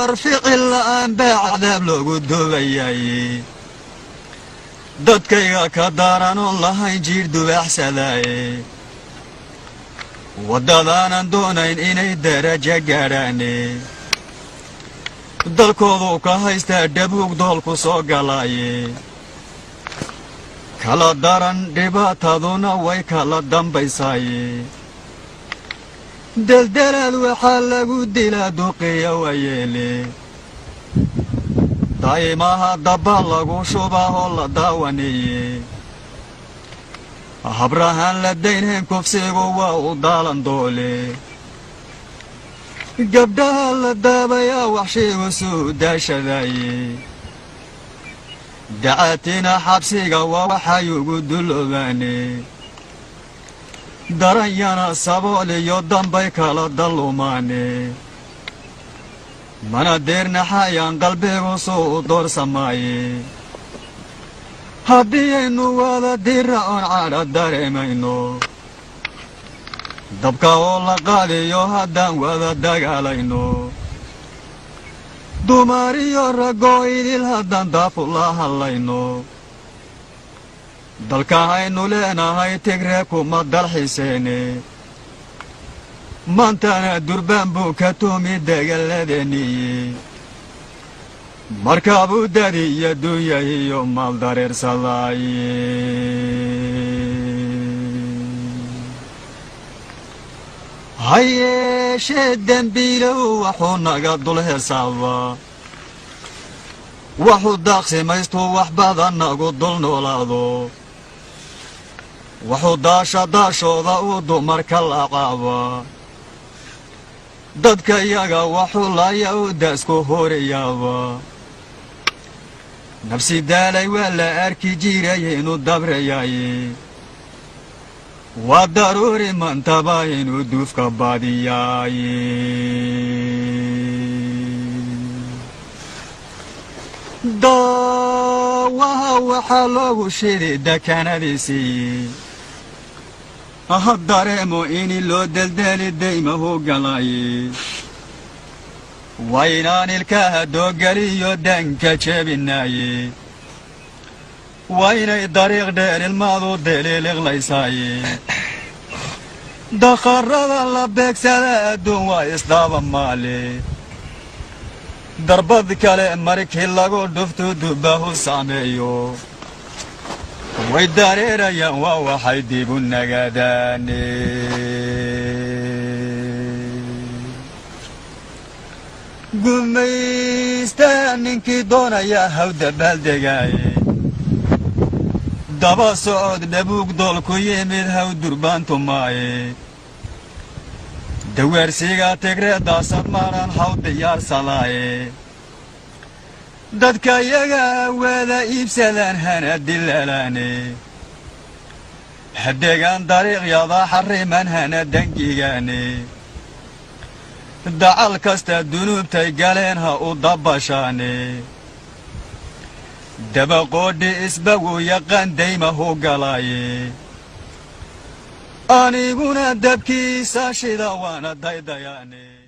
دار ficil aan baa cadaab loogu duubayay dadkayga ka daaran oon lahayn jiir dubaaxsadaaye waddadaanan doonayn inay darajo gaadhaane dalkoodu ka haystaa dhabuug doolku soo galaaye kala daran dhibaataduna way kala dambaysaaye deldelaad waxaa lagu dilaa duqiya wayeele daa'imaha dabba lagu shubaa oo la daawaneeye habrahaan la daynhayn kufsigu waa u daalan doole gabdhaha la daabayaa waxshiigu suu daashadaaye dacaatina xabsiga waa waxay ugu duloobaane daranyana sabool iyo dambay kala dallumaane mana deernaxayaan qalbigu suu u doorsamaaye haddii aynu wada dira oon cadha dareemayno dabka oo la qaadiyo haddaan wada dagaalayno dumar iyo raggoo idil haddaan daafu la hadlayno dalka aynu leenahay tigree kuma dalxiiseene maantana durbaan buu ka tuumi degalladeeniye markaabuu dadi iyo dunya iyo maal dareersadaaye ha yeeshee dembiilow waxuu naga dul heesaabaa waxuu daaqsimaystuu wax badan nagu dul noolaado wuxuu daashooda uu dumarka laqaabaa dadka iyaga waxuu laaya u daasku horayaaba nafsi daalay waa la arki jiray inuu dabrayaaye waa daruuri mantaba inuu duufka baadiyaaye daawaha waxaa loogu shiday dekanadiisii ha dareemo ini loo deldeli daymahu galaaye waa inaan ilkaha doogeliyo danka jebinaaye waa inay dariiq dheer ilmaadu deliiliqlaysaaye dakharrada la beegsada adduun waa isdaaba maale darbad kale markii lagu dhuftu dubbahu saameeyo way dareerayaan waa waxay dib u nagaadaane gumaystaa ninkii doonaya haw dabaaldegaaye daba socod dhabuug dool ku yimid haw durbaantumaaye daweersiga tigree daasad maaran haw diyaarsadaaye dadka iyaga wada iibsadaan hana dilaalaane hadeegaan dariiqyada xarriman hana dangigaane dacal kasta dunuubtay galeen ha u dabashaane dabaqoodhi isbagu yaqaan daymahu galaaye aniguna dabkiisa shida waana daydayaane